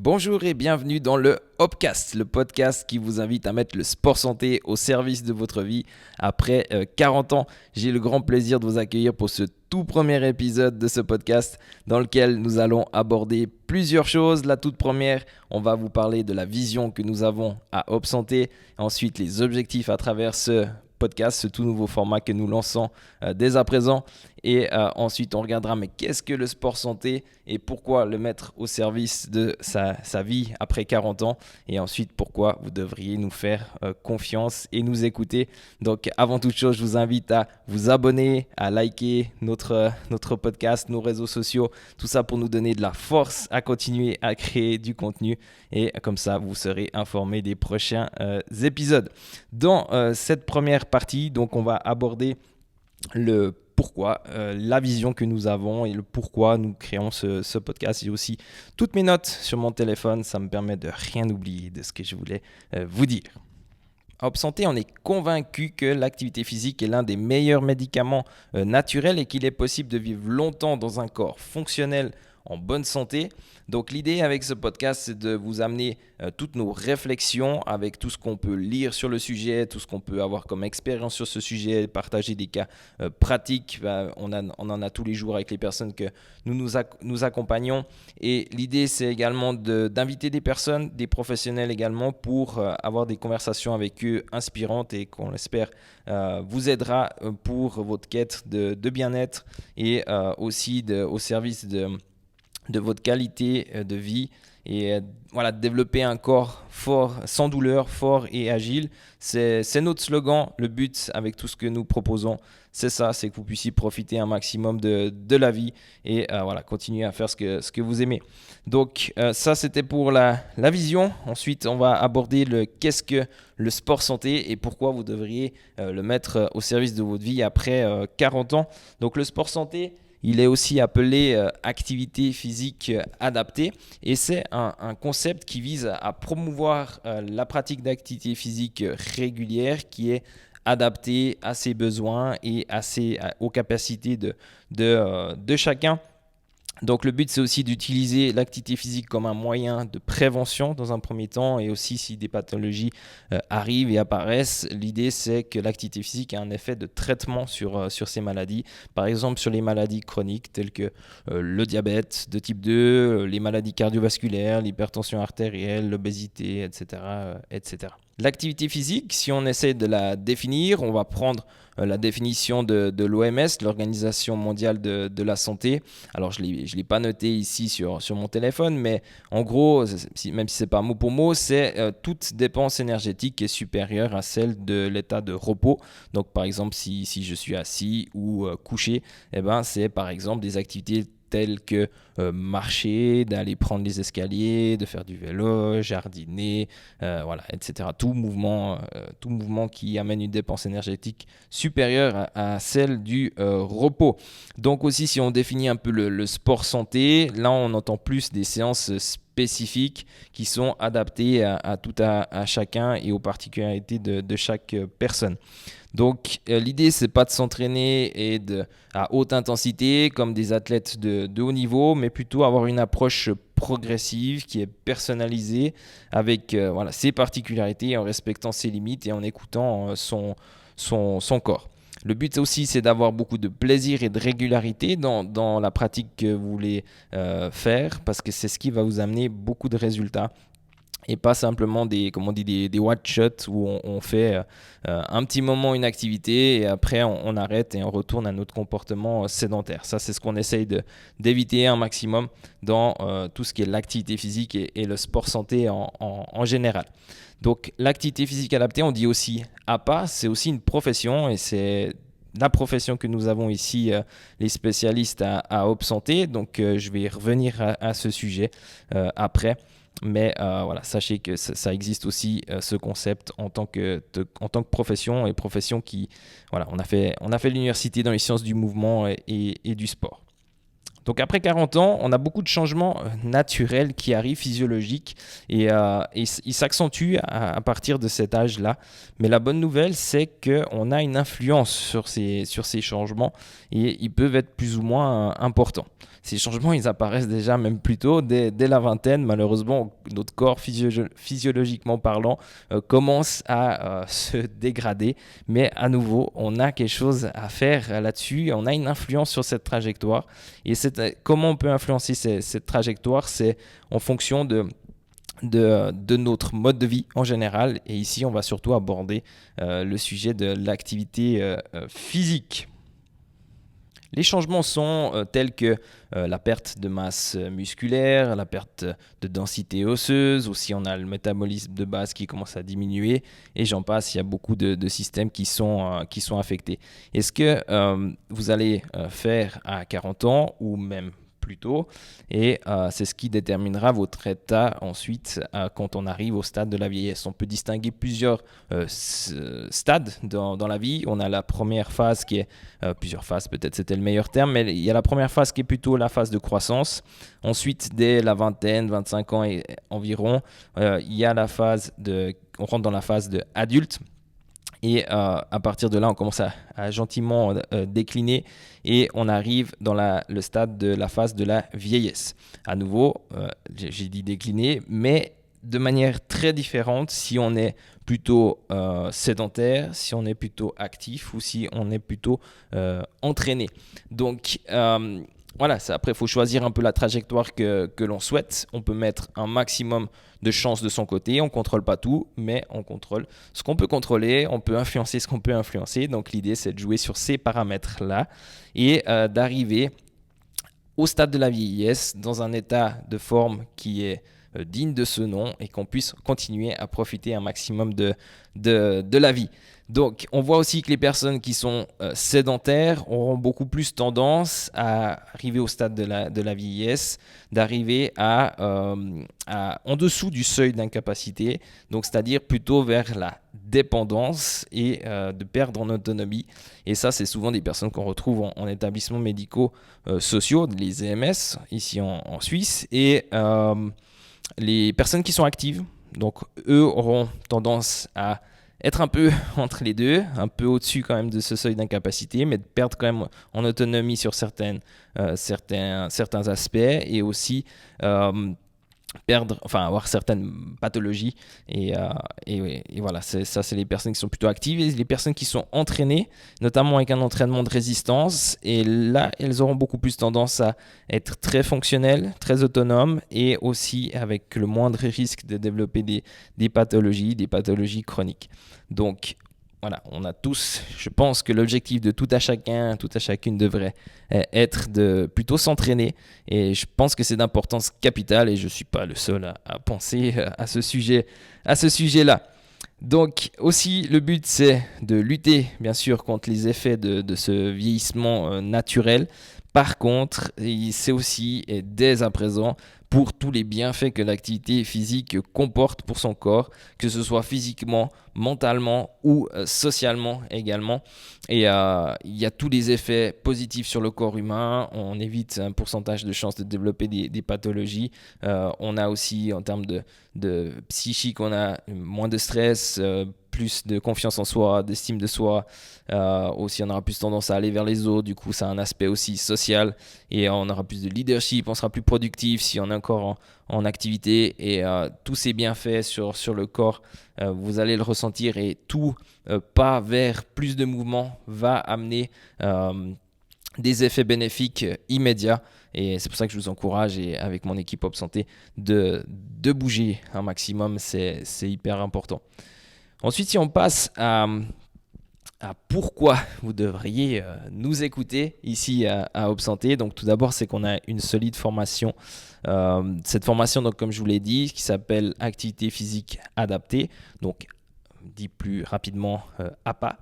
Bonjour et bienvenue dans le Hopcast, le podcast qui vous invite à mettre le sport santé au service de votre vie. Après 40 ans, j'ai le grand plaisir de vous accueillir pour ce tout premier épisode de ce podcast dans lequel nous allons aborder plusieurs choses. La toute première, on va vous parler de la vision que nous avons à Hop Santé. Ensuite, les objectifs à travers ce podcast, ce tout nouveau format que nous lançons dès à présent. Et ensuite, on regardera mais qu'est-ce que le sport santé et pourquoi le mettre au service de sa vie après 40 ans. Et ensuite, pourquoi vous devriez nous faire confiance et nous écouter. Donc, avant toute chose, je vous invite à vous abonner, à liker notre podcast, nos réseaux sociaux. Tout ça pour nous donner de la force à continuer à créer du contenu. Et comme ça, vous serez informés des prochains épisodes. Dans cette première partie, donc on va aborder le pourquoi, la vision que nous avons et le pourquoi nous créons ce podcast. J'ai aussi toutes mes notes sur mon téléphone, ça me permet de rien oublier de ce que je voulais vous dire. À Hop Santé, on est convaincu que l'activité physique est l'un des meilleurs médicaments naturels et qu'il est possible de vivre longtemps dans un corps fonctionnel en bonne santé. Donc l'idée avec ce podcast, c'est de vous amener toutes nos réflexions avec tout ce qu'on peut lire sur le sujet, tout ce qu'on peut avoir comme expérience sur ce sujet, partager des cas pratiques. On en a tous les jours avec les personnes que nous accompagnons. Et l'idée, c'est également d'inviter des personnes, des professionnels également, pour avoir des conversations avec eux inspirantes et qu'on l'espère vous aidera pour votre quête de bien-être et aussi au service de votre qualité de vie et voilà, développer un corps fort, sans douleur, fort et agile. C'est notre slogan. Le but avec tout ce que nous proposons, c'est ça, c'est que vous puissiez profiter un maximum de la vie et voilà, continuer à faire ce que vous aimez. Donc ça, c'était pour la vision. Ensuite, on va aborder qu'est-ce que le sport santé et pourquoi vous devriez le mettre au service de votre vie après 40 ans. Donc le sport santé, il est aussi appelé activité physique adaptée et c'est un concept qui vise à promouvoir la pratique d'activité physique régulière qui est adaptée à ses besoins et aux capacités de chacun. Donc le but, c'est aussi d'utiliser l'activité physique comme un moyen de prévention dans un premier temps et aussi si des pathologies arrivent et apparaissent, l'idée c'est que l'activité physique a un effet de traitement sur ces maladies. Par exemple sur les maladies chroniques telles que le diabète de type 2, les maladies cardiovasculaires, l'hypertension artérielle, l'obésité, etc., etc. L'activité physique, si on essaie de la définir, on va prendre la définition de l'OMS, l'Organisation mondiale de la santé. Alors, je ne l'ai pas noté ici sur mon téléphone, mais en gros, même si ce n'est pas mot pour mot, c'est toute dépense énergétique qui est supérieure à celle de l'état de repos. Donc, par exemple, si je suis assis ou couché, eh ben, c'est par exemple des activités telles que marcher, d'aller prendre les escaliers, de faire du vélo, jardiner, voilà, etc. Tout mouvement qui amène une dépense énergétique supérieure à celle du repos. Donc aussi, si on définit un peu le sport santé, là on entend plus des séances spécifiques qui sont adaptées à chacun et aux particularités de chaque personne. Donc l'idée, c'est pas de s'entraîner à haute intensité comme des athlètes de haut niveau, mais plutôt avoir une approche progressive qui est personnalisée avec ses particularités en respectant ses limites et en écoutant son corps. Le but aussi, c'est d'avoir beaucoup de plaisir et de régularité dans la pratique que vous voulez faire parce que c'est ce qui va vous amener beaucoup de résultats. Et pas simplement des one shots où on fait un petit moment une activité et après on arrête et on retourne à notre comportement sédentaire. Ça, c'est ce qu'on essaye d'éviter un maximum dans tout ce qui est l'activité physique et le sport santé en général. Donc l'activité physique adaptée, on dit aussi APA, c'est aussi une profession et c'est la profession que nous avons ici, les spécialistes à Hop Santé. Donc je vais revenir à ce sujet après. Mais voilà, sachez que ça existe aussi ce concept en tant que profession et profession qui, voilà, on a fait l'université dans les sciences du mouvement et du sport. Donc après 40 ans, on a beaucoup de changements naturels qui arrivent, physiologiques, et ils s'accentuent à partir de cet âge-là. Mais la bonne nouvelle, c'est qu'on a une influence sur ces changements et ils peuvent être plus ou moins importants. Ces changements, ils apparaissent déjà même plus tôt, dès la vingtaine. Malheureusement, notre corps, physiologiquement parlant, commence à se dégrader. Mais à nouveau, on a quelque chose à faire là-dessus. On a une influence sur cette trajectoire. Et comment on peut influencer cette trajectoire? C'est en fonction de notre mode de vie en général. Et ici, on va surtout aborder le sujet de l'activité physique. Les changements sont tels que la perte de masse musculaire, la perte de densité osseuse, aussi on a le métabolisme de base qui commence à diminuer, et j'en passe, il y a beaucoup de systèmes qui sont affectés. Est-ce que vous allez faire à 40 ans ou même plus tôt, et c'est ce qui déterminera votre état ensuite quand on arrive au stade de la vieillesse. On peut distinguer plusieurs stades dans la vie. On a la première phase qui est plusieurs phases, peut-être c'était le meilleur terme, mais il y a la première phase qui est plutôt la phase de croissance. Ensuite, dès la vingtaine, 25 ans et environ, il y a on rentre dans la phase de adulte. Et à partir de là, on commence à gentiment décliner et on arrive dans le stade de la phase de la vieillesse. À nouveau, j'ai dit décliner, mais de manière très différente si on est plutôt sédentaire, si on est plutôt actif ou si on est plutôt entraîné. Donc, voilà, après, il faut choisir un peu la trajectoire que l'on souhaite. On peut mettre un maximum de chances de son côté. On ne contrôle pas tout, mais on contrôle ce qu'on peut contrôler. On peut influencer ce qu'on peut influencer. Donc, l'idée, c'est de jouer sur ces paramètres-là et d'arriver au stade de la vieillesse dans un état de forme qui est digne de ce nom et qu'on puisse continuer à profiter un maximum de la vie. Donc, on voit aussi que les personnes qui sont sédentaires auront beaucoup plus tendance à arriver au stade de la vieillesse, d'arriver en dessous du seuil d'incapacité, donc c'est-à-dire plutôt vers la dépendance et de perdre en autonomie. Et ça, c'est souvent des personnes qu'on retrouve en établissements médicaux sociaux, les EMS, ici en Suisse, et les personnes qui sont actives, donc eux auront tendance à être un peu entre les deux, un peu au-dessus quand même de ce seuil d'incapacité, mais de perdre quand même en autonomie sur certains aspects et aussi avoir certaines pathologies et voilà, c'est les personnes qui sont plutôt actives et les personnes qui sont entraînées, notamment avec un entraînement de résistance, et là elles auront beaucoup plus tendance à être très fonctionnelles, très autonomes et aussi avec le moindre risque de développer des pathologies chroniques. Donc voilà, on a tous, je pense que l'objectif de tout à chacune devrait être de plutôt s'entraîner, et je pense que c'est d'importance capitale et je ne suis pas le seul à penser à ce sujet-là. Donc aussi, le but, c'est de lutter bien sûr contre les effets de ce vieillissement naturel. Par contre, c'est aussi et dès à présent pour tous les bienfaits que l'activité physique comporte pour son corps, que ce soit physiquement, mentalement ou socialement également. Et il y a tous les effets positifs sur le corps humain. On évite un pourcentage de chances de développer des pathologies. On a aussi, en termes de psychique, on a moins de stress, plus de confiance en soi, d'estime de soi. Aussi, on aura plus tendance à aller vers les autres. Du coup, ça a un aspect aussi social. Et on aura plus de leadership. On sera plus productif si on est encore en activité. Et tous ces bienfaits sur le corps, vous allez le ressentir. Et tout pas vers plus de mouvement va amener des effets bénéfiques immédiats. Et c'est pour ça que je vous encourage, et avec mon équipe Op Santé, de bouger un maximum. C'est hyper important. Ensuite, si on passe à pourquoi vous devriez nous écouter ici à Op Santé. Donc tout d'abord, c'est qu'on a une solide formation. Cette formation, donc, comme je vous l'ai dit, qui s'appelle Activité physique adaptée. Donc dit plus rapidement APA.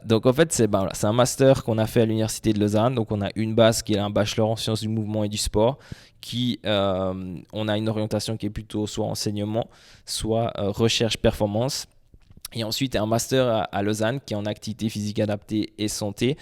Donc en fait, c'est un master qu'on a fait à l'Université de Lausanne. Donc on a une base qui est un bachelor en sciences du mouvement et du sport. On a une orientation qui est plutôt soit enseignement, soit recherche performance. Et ensuite, un master à Lausanne qui est en activité physique adaptée et santé.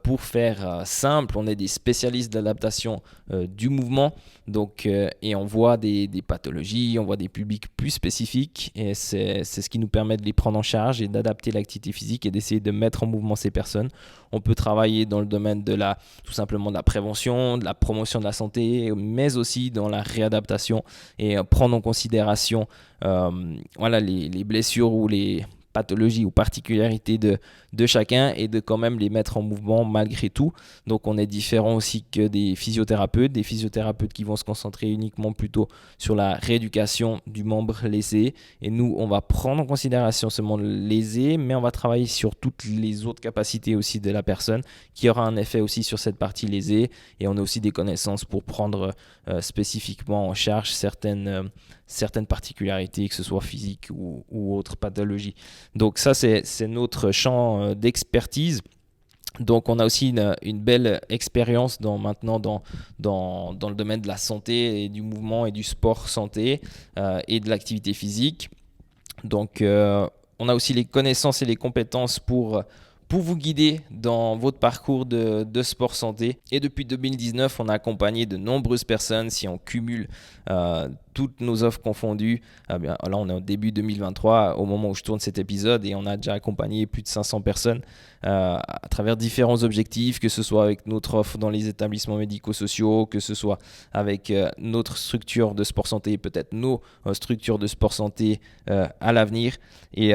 Pour faire simple, on est des spécialistes d'adaptation du mouvement. Donc, et on voit des pathologies, on voit des publics plus spécifiques. Et c'est ce qui nous permet de les prendre en charge et d'adapter l'activité physique et d'essayer de mettre en mouvement ces personnes. On peut travailler dans le domaine de tout simplement de la prévention, de la promotion de la santé, mais aussi dans la réadaptation et prendre en considération les blessures ou les pathologies ou particularités de chacun et de quand même les mettre en mouvement malgré tout. Donc on est différent aussi que des physiothérapeutes qui vont se concentrer uniquement plutôt sur la rééducation du membre lésé. Et nous, on va prendre en considération ce membre lésé, mais on va travailler sur toutes les autres capacités aussi de la personne qui aura un effet aussi sur cette partie lésée. Et on a aussi des connaissances pour prendre spécifiquement en charge certaines particularités, que ce soit physiques ou autres pathologies. Donc ça, c'est notre champ d'expertise. Donc on a aussi une belle expérience maintenant dans le domaine de la santé et du mouvement et du sport santé et de l'activité physique. Donc on a aussi les connaissances et les compétences pour vous guider dans votre parcours de sport santé. Et depuis 2019, on a accompagné de nombreuses personnes. Si on cumule toutes nos offres confondues, là on est au début 2023 au moment où je tourne cet épisode et on a déjà accompagné plus de 500 personnes à travers différents objectifs, que ce soit avec notre offre dans les établissements médico-sociaux, que ce soit avec notre structure de sport santé, peut-être nos structures de sport santé à l'avenir. Et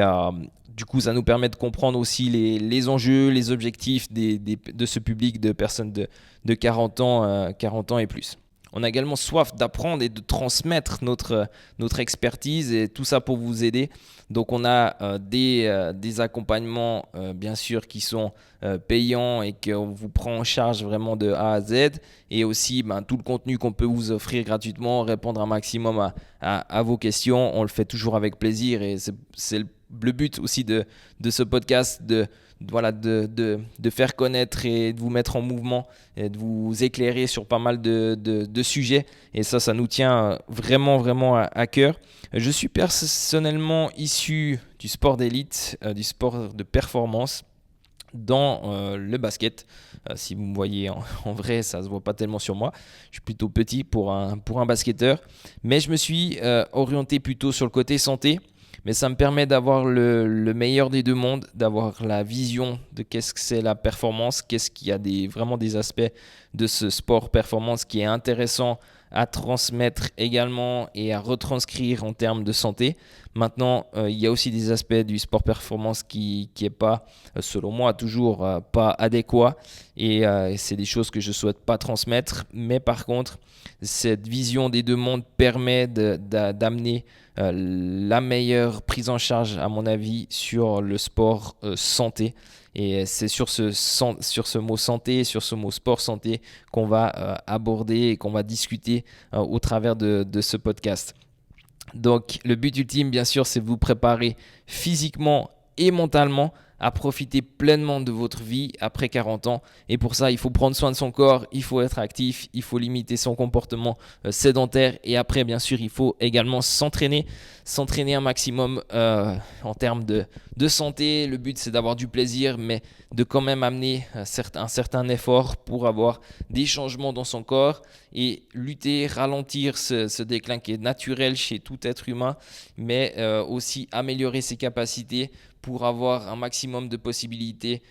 du coup, ça nous permet de comprendre aussi les enjeux, les objectifs de ce public de personnes de 40 ans et plus. On a également soif d'apprendre et de transmettre notre expertise et tout ça pour vous aider. Donc on a des accompagnements bien sûr qui sont payants et qu'on vous prend en charge vraiment de A à Z. Et aussi tout le contenu qu'on peut vous offrir gratuitement, répondre un maximum à vos questions. On le fait toujours avec plaisir et c'est le but aussi de ce podcast de faire connaître et de vous mettre en mouvement et de vous éclairer sur pas mal de sujets. Et ça nous tient vraiment, vraiment à cœur. Je suis personnellement issu du sport d'élite, du sport de performance dans le basket. Si vous me voyez en vrai, ça ne se voit pas tellement sur moi. Je suis plutôt petit pour un basketteur. Mais je me suis orienté plutôt sur le côté santé. Mais ça me permet d'avoir le meilleur des deux mondes, d'avoir la vision de qu'est-ce que c'est la performance, qu'est-ce qu'il y a vraiment des aspects de ce sport performance qui est intéressant à transmettre également et à retranscrire en termes de santé. Maintenant, il y a aussi des aspects du sport performance qui n'est pas, selon moi, toujours pas adéquat. Et c'est des choses que je ne souhaite pas transmettre. Mais par contre, cette vision des deux mondes permet d'amener la meilleure prise en charge, à mon avis, sur le sport santé. Et c'est sur ce mot santé, sur ce mot sport santé qu'on va aborder et qu'on va discuter au travers de ce podcast. Donc le but ultime, bien sûr, c'est de vous préparer physiquement et mentalement à profiter pleinement de votre vie après 40 ans. Et pour ça, il faut prendre soin de son corps, il faut être actif, il faut limiter son comportement sédentaire. Et après, bien sûr, il faut également s'entraîner un maximum en termes de santé. Le but, c'est d'avoir du plaisir, mais de quand même amener un certain effort pour avoir des changements dans son corps et lutter, ralentir ce déclin qui est naturel chez tout être humain, mais aussi améliorer ses capacités pour avoir un maximum de possibilités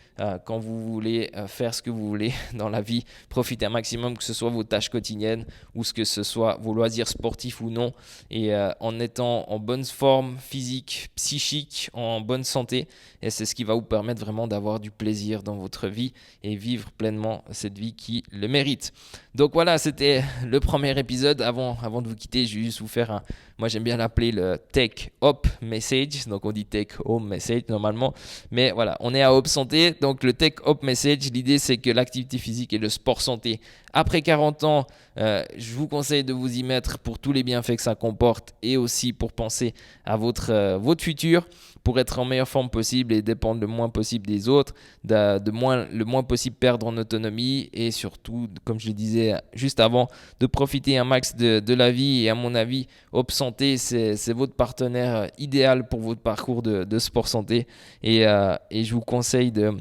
quand vous voulez faire ce que vous voulez dans la vie. Profitez un maximum, que ce soit vos tâches quotidiennes ou que ce soit vos loisirs sportifs ou non. Et en étant en bonne forme physique, psychique, en bonne santé, et c'est ce qui va vous permettre vraiment d'avoir du plaisir dans votre vie et vivre pleinement cette vie qui le mérite. Donc voilà, c'était le premier épisode. Avant de vous quitter, je vais juste vous faire moi j'aime bien l'appeler le Take Hop Message. Donc on dit Take Home Message normalement. Mais voilà, on est à Hope Santé. Donc le Take Hop Message, l'idée c'est que l'activité physique et le sport santé, après 40 ans, je vous conseille de vous y mettre pour tous les bienfaits que ça comporte et aussi pour penser à votre futur, pour être en meilleure forme possible et dépendre le moins possible des autres, le moins possible perdre en autonomie et surtout, comme je le disais juste avant, avant de profiter un max de la vie. Et à mon avis, Op Santé, c'est votre partenaire idéal pour votre parcours de sport santé. Et je vous conseille de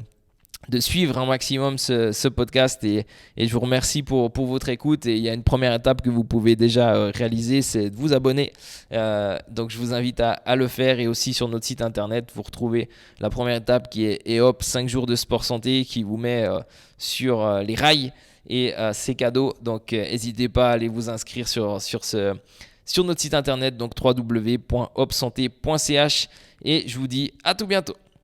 suivre un maximum ce podcast et je vous remercie pour votre écoute. Et il y a une première étape que vous pouvez déjà réaliser, c'est de vous abonner. Donc je vous invite à le faire, et aussi sur notre site internet vous retrouvez la première étape qui est EOP 5 jours de sport santé, qui vous met sur les rails, et c'est cadeau. Donc n'hésitez pas à aller vous inscrire sur notre site internet, donc www.opsanté.ch, et je vous dis à tout bientôt.